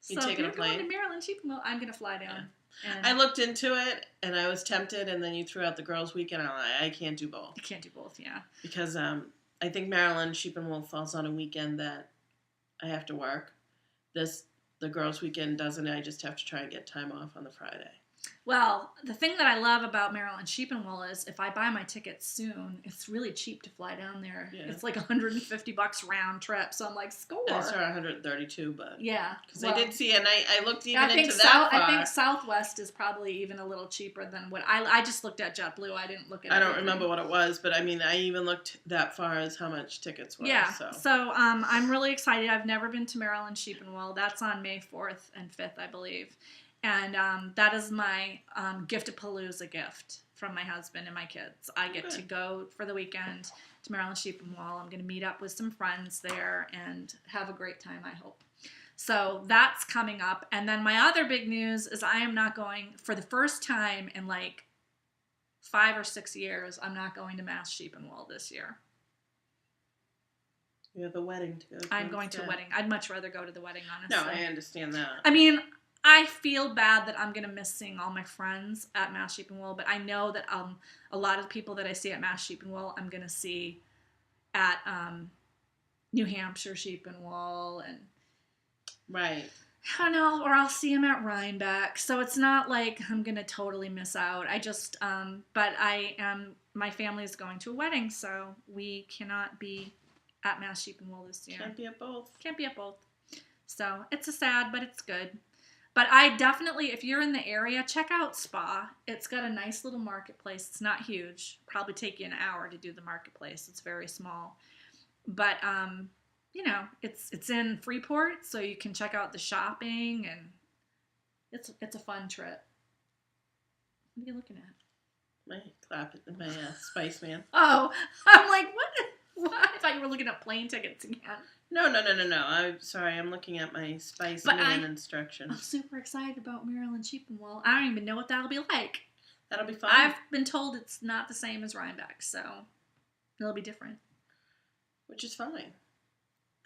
You so taking a plane? Going to Maryland Sheep and Wool. I'm going to fly down. Yeah. I looked into it, and I was tempted, and then you threw out the girls' weekend, and I can't do both. You can't do both, yeah. Because I think Maryland Sheep and Wool falls on a weekend that I have to work. The girls' weekend doesn't. I just have to try and get time off on the Friday. Well, the thing that I love about Maryland Sheep and Wool is if I buy my tickets soon, it's really cheap to fly down there. Yeah. It's like $150 round trip. So I'm like, score. I saw 132, but yeah, because I did see, and I looked into that. I think Southwest is probably even a little cheaper than what I just looked at JetBlue. I didn't look at. I don't remember what it was, but I mean, I even looked that far as how much tickets were. Yeah. So I'm really excited. I've never been to Maryland Sheep and Wool. That's on May 4th and 5th, I believe. And that is my Gift-a-Palooza gift from my husband and my kids. I get to go for the weekend to Maryland Sheep and Wool. I'm going to meet up with some friends there and have a great time, I hope. So that's coming up. And then my other big news is I am not going, for the first time in like 5 or 6 years, I'm not going to Mass Sheep and Wool this year. You have a wedding to go to. I'm going to a wedding. I'd much rather go to the wedding, honestly. No, I understand that. I mean, I feel bad that I'm going to miss seeing all my friends at Mass Sheep and Wool, but I know that a lot of the people that I see at Mass Sheep and Wool, I'm going to see at New Hampshire Sheep and Wool, and right. I don't know, or I'll see them at Rhinebeck. So it's not like I'm going to totally miss out. I just, but my family is going to a wedding, so we cannot be at Mass Sheep and Wool this year. Can't be at both. Can't be at both. So it's a sad, but it's good. But I definitely, if you're in the area, check out Spa. It's got a nice little marketplace. It's not huge. Probably take you an hour to do the marketplace. It's very small. But, you know, it's in Freeport, so you can check out the shopping, and it's a fun trip. What are you looking at? My Spice Man. Oh, I'm like, what? I thought you were looking at plane tickets again. No. I'm sorry. I'm looking at my Spice Man instructions. I'm super excited about Maryland Sheep and Wool. I don't even know what that'll be like. That'll be fun. I've been told it's not the same as Rhinebeck, so it'll be different. Which is fine.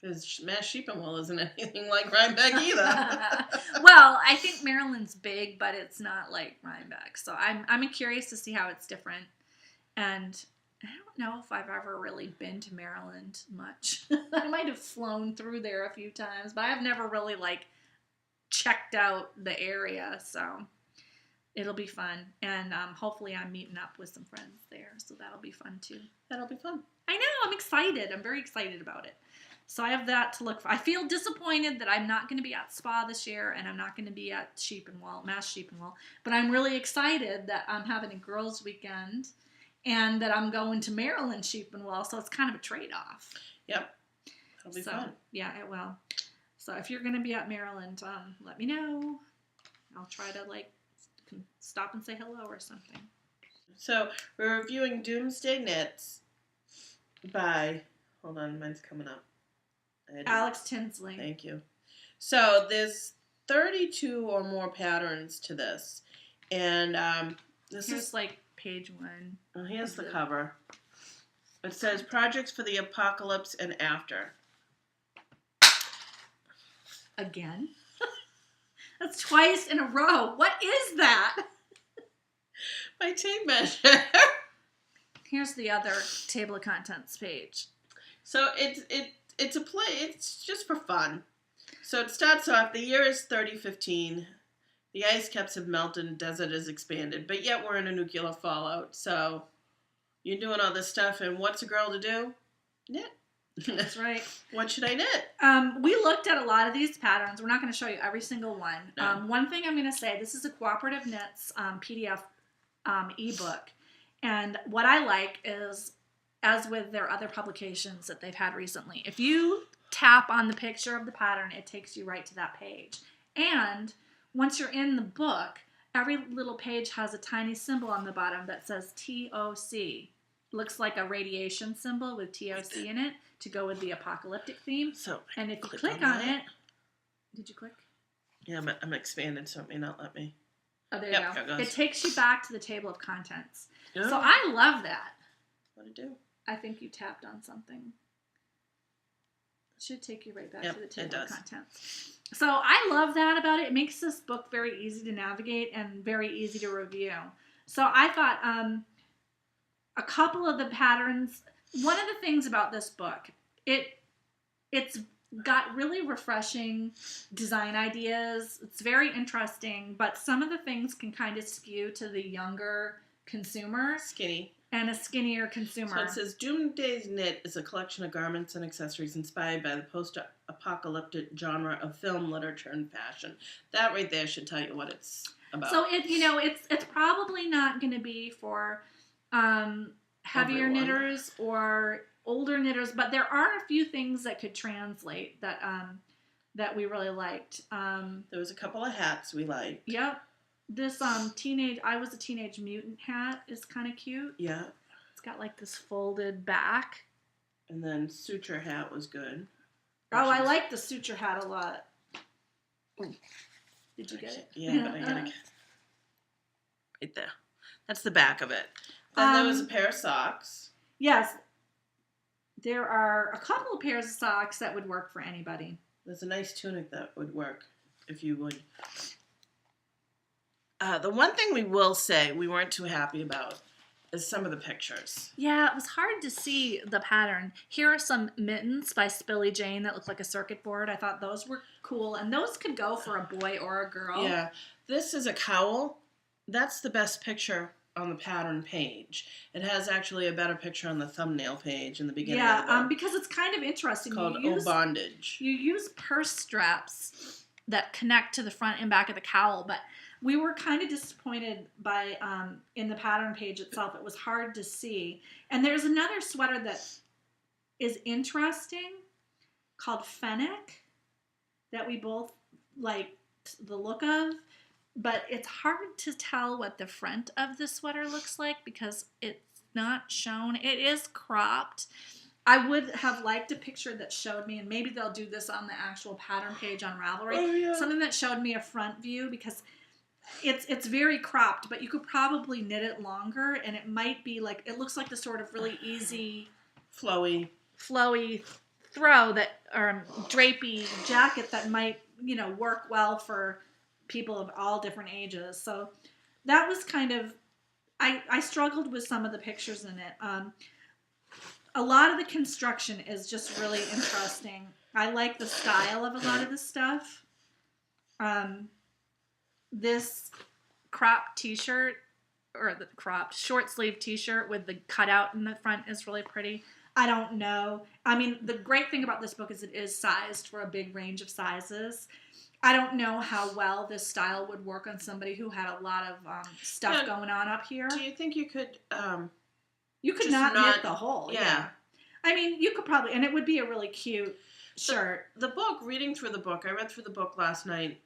Because Mass Sheep and Wool isn't anything like Rhinebeck either. Well, I think Maryland's big, but it's not like Rhinebeck. So I'm curious to see how it's different. And I don't know if I've ever really been to Maryland much. I might have flown through there a few times, but I've never really, like, checked out the area. So it'll be fun. And hopefully I'm meeting up with some friends there. So that'll be fun, too. That'll be fun. I know. I'm excited. I'm very excited about it. So I have that to look for. I feel disappointed that I'm not going to be at Spa this year, and I'm not going to be at Sheep and Wool, Mass Sheep and Wool. But I'm really excited that I'm having a girls' weekend, and that I'm going to Maryland Sheep and Wool. So it's kind of a trade-off. Yep, it'll be fun. Yeah, it will. So if you're going to be at Maryland, let me know. I'll try to stop and say hello or something. So we're reviewing Doomsday Knits by. Hold on, mine's coming up. Alex Tinsley. Thank you. So there's 32 or more patterns to this, and this Here's is page 1. Well, here's the cover. It says projects for the apocalypse and after. Again? That's twice in a row. What is that? My tape measure. Here's the other table of contents page. So it's a play. It's just for fun. So it starts off, the year is 3015. The ice caps have melted and desert has expanded, but yet we're in a nuclear fallout. So you're doing all this stuff, and what's a girl to do? Knit. That's right. What should I knit? We looked at a lot of these patterns. We're not going to show you every single one. No. One thing I'm going to say, this is a Cooperative Knits PDF ebook. And what I like is, as with their other publications that they've had recently, if you tap on the picture of the pattern, it takes you right to that page. And once you're in the book, every little page has a tiny symbol on the bottom that says TOC. Looks like a radiation symbol with TOC in it to go with the apocalyptic theme. So, and if you click on it, did you click? Yeah, I'm expanded, so it may not let me. Oh, there you go. There it goes. It takes you back to the table of contents. Yeah. So I love that. What'd it do? I think you tapped on something. It should take you right back Yep, to the table it of does. contents. So I love that about it. It makes this book very easy to navigate and very easy to review. So I thought a couple of the patterns, one of the things about this book, it's got really refreshing design ideas. It's very interesting, but some of the things can kind of skew to the younger consumer. Skinny. And a skinnier consumer. So it says, Doomsday Knit is a collection of garments and accessories inspired by the post-apocalyptic genre of film, literature, and fashion. That right there should tell you what it's about. So it's probably not going to be for heavier Everyone. knitters or older knitters, but there are a few things that could translate that we really liked. There was a couple of hats we liked. Yep. This I Was a Teenage Mutant hat is kind of cute. Yeah. It's got this folded back. And then suture hat was good. Oh, I like the suture hat a lot. Did you get it? Yeah, but I gotta get right there. That's the back of it. Then there was a pair of socks. Yes. There are a couple of pairs of socks that would work for anybody. There's a nice tunic that would work if you would. The one thing we will say we weren't too happy about is some of the pictures. Yeah, it was hard to see the pattern. Here are some mittens by Spilly Jane that look like a circuit board. I thought those were cool, and those could go for a boy or a girl. Yeah, this is a cowl. That's the best picture on the pattern page. It has actually a better picture on the thumbnail page in the beginning of the book. Because it's kind of interesting. It's called Bondage. You use purse straps that connect to the front and back of the cowl, but we were kind of disappointed by in the pattern page itself. It was hard to see. And there's another sweater that is interesting called Fennec that we both like the look of, but it's hard to tell what the front of the sweater looks like because it's not shown. It is cropped. I would have liked a picture that showed me, and maybe they'll do this on the actual pattern page on Ravelry, something that showed me a front view, because it's very cropped, but you could probably knit it longer, and it might be like, it looks like the sort of really easy, flowy throw that, or drapey jacket that might, work well for people of all different ages. So that was kind of, I struggled with some of the pictures in it. A lot of the construction is just really interesting. I like the style of a lot of the stuff. This cropped t-shirt, or the cropped short sleeve t-shirt with the cutout in the front is really pretty. I don't know. I mean, the great thing about this book is it is sized for a big range of sizes. I don't know how well this style would work on somebody who had a lot of stuff going on up here. Do you think you could... you could not knit the whole. Yeah. I mean, you could probably, and it would be a really cute shirt. The book, reading through the book, I read through the book last night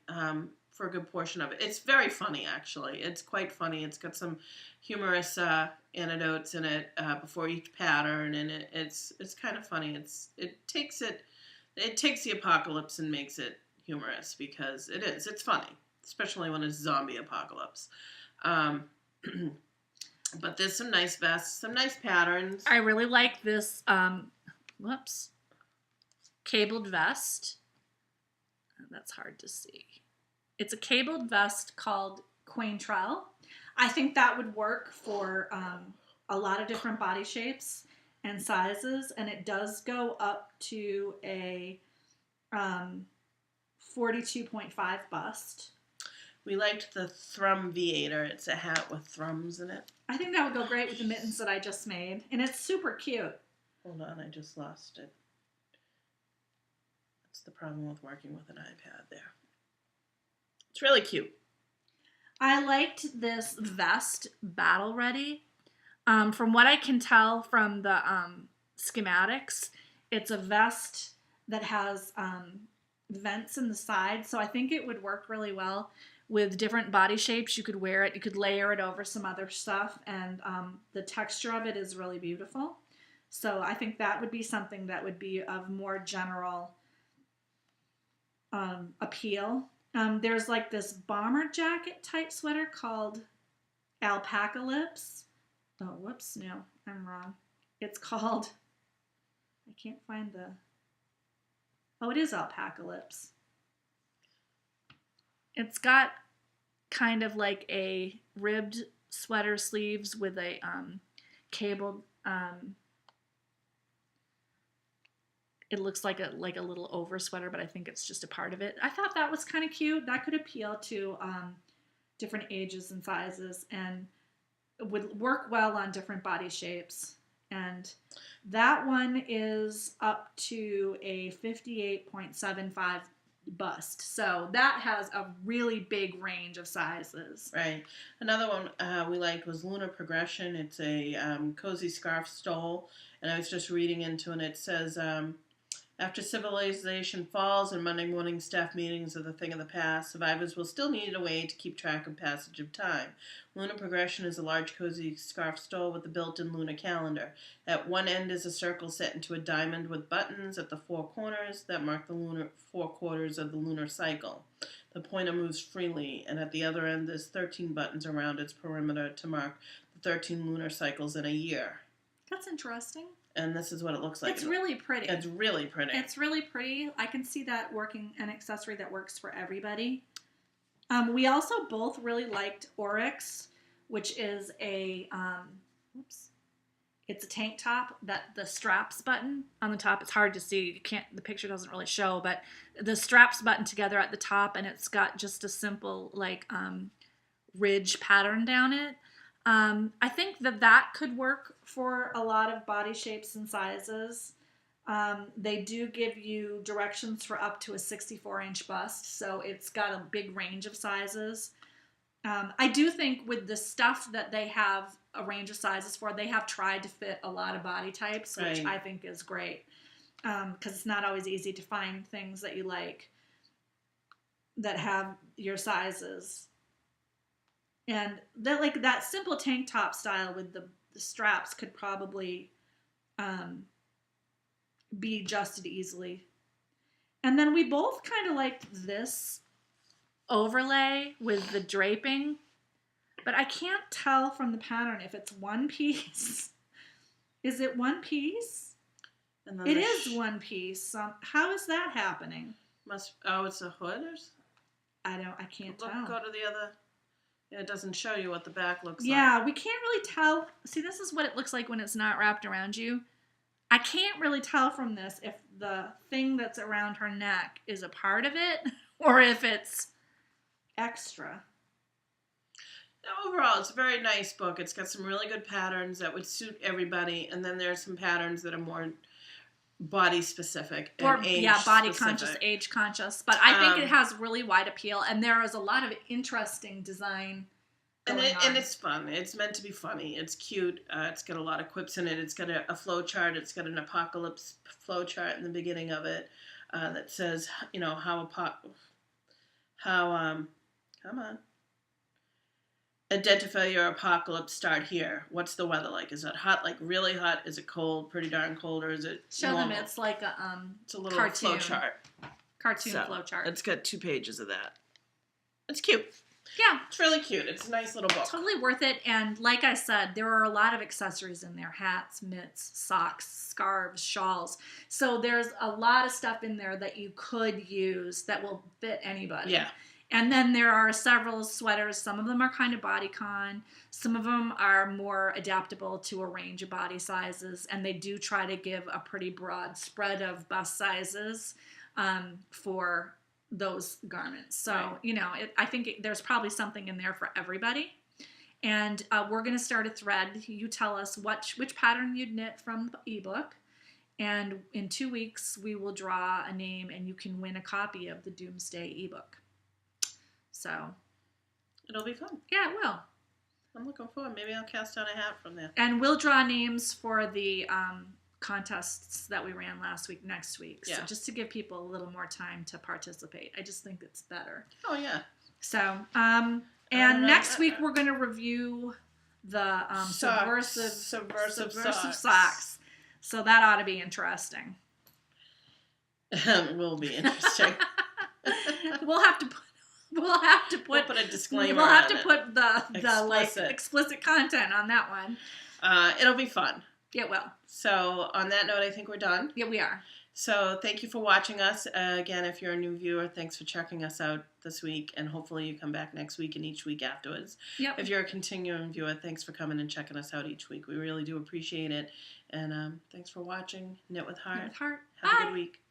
for a good portion of it. It's very funny, actually. It's quite funny. It's got some humorous anecdotes in it before each pattern, and it's kind of funny. It takes the apocalypse and makes it humorous, because it's funny, especially when it's zombie apocalypse. But there's some nice vests, some nice patterns. I really like this, cabled vest. That's hard to see. It's a cabled vest called Quaintrell. I think that would work for a lot of different body shapes and sizes, and it does go up to a 42.5 bust. We liked the Thrum V8er. It's a hat with thrums in it. I think that would go great with the mittens that I just made. And it's super cute. Hold on, I just lost it. That's the problem with working with an iPad there. It's really cute. I liked this vest, Battle Ready. From what I can tell from the schematics, it's a vest that has vents in the side. So I think it would work really well with different body shapes. You could wear it, you could layer it over some other stuff, and the texture of it is really beautiful. So I think that would be something that would be of more general appeal. There's like this bomber jacket type sweater called Alpacalypse. Oh, whoops, no, I'm wrong. It's called, I can't find the, oh, it is Alpacalypse. It's got kind of like a ribbed sweater sleeves with a cabled, it looks like a little over sweater, but I think it's just a part of it. I thought that was kind of cute. That could appeal to different ages and sizes, and would work well on different body shapes. And that one is up to a 58.75 bust. So that has a really big range of sizes. Right. Another one we liked was Lunar Progression. It's a cozy scarf stole, and I was just reading into it, and it says, after civilization falls and Monday morning staff meetings are the thing of the past, survivors will still need a way to keep track of passage of time. Lunar Progression is a large cozy scarf stole with a built-in lunar calendar. At one end is a circle set into a diamond with buttons at the four corners that mark the lunar 4 quarters of the lunar cycle. The pointer moves freely, and at the other end there's 13 buttons around its perimeter to mark the 13 lunar cycles in a year. That's interesting. And this is what it looks like. It's really pretty. It's really pretty. It's really pretty. I can see that working, an accessory that works for everybody. We also both really liked Oryx, which is a, it's a tank top that the straps button on the top, it's hard to see. The picture doesn't really show, but the straps button together at the top, and it's got just a simple, like, ridge pattern down it. I think that could work for a lot of body shapes and sizes. They do give you directions for up to a 64-inch bust, so it's got a big range of sizes. I do think with the stuff that they have a range of sizes for, they have tried to fit a lot of body types, which I think is great. Because it's not always easy to find things that you like that have your sizes. And that simple tank top style with the straps could probably be adjusted easily. And then we both kind of liked this overlay with the draping, but I can't tell from the pattern if it's one piece. Is it one piece? And then it is one piece. How is that happening? It's a hood or something? I can't tell. Go to the other. Yeah, it doesn't show you what the back looks like. Yeah, we can't really tell. See, this is what it looks like when it's not wrapped around you. I can't really tell from this if the thing that's around her neck is a part of it or if it's extra. Now, overall, it's a very nice book. It's got some really good patterns that would suit everybody, and then there's some patterns that are more body specific and age body specific. Conscious, age conscious. But I think it has really wide appeal, and there is a lot of interesting design. And it's fun. It's meant to be funny. It's cute. It's got a lot of quips in it. It's got a flow chart. It's got an apocalypse flow chart in the beginning of it that says, come on. Identify your apocalypse. Start here. What's the weather like? Is it hot, like really hot? Is it cold, pretty darn cold, or is it normal? Them it's like it's a little cartoon flow chart. Flow chart. It's got 2 pages of that. It's cute. Yeah. It's really cute. It's a nice little book. Totally worth it. And like I said, there are a lot of accessories in there. Hats, mitts, socks, scarves, shawls. So there's a lot of stuff in there that you could use that will fit anybody. Yeah. And then there are several sweaters. Some of them are kind of bodycon. Some of them are more adaptable to a range of body sizes. And they do try to give a pretty broad spread of bust sizes for those garments. So, I think there's probably something in there for everybody. And we're going to start a thread. You tell us which pattern you'd knit from the ebook. And in 2 weeks, we will draw a name and you can win a copy of the Doomsday ebook. So. It'll be fun. Yeah, it will. I'm looking forward. Maybe I'll cast out a hat from there. And we'll draw names for the contests that we ran last week next week. So just to give people a little more time to participate. I just think it's better. Oh, yeah. So, and next week we're going to review the subversive socks. So that ought to be interesting. It will be interesting. We'll have to put a disclaimer. We'll have to put the explicit content on that one. It'll be fun. It will. So on that note, I think we're done. Yeah, we are. So thank you for watching us. Again, if you're a new viewer, thanks for checking us out this week, and hopefully you come back next week and each week afterwards. Yep. If you're a continuing viewer, thanks for coming and checking us out each week. We really do appreciate it. And thanks for watching. Knit with Heart. Knit with Heart. Have a good week.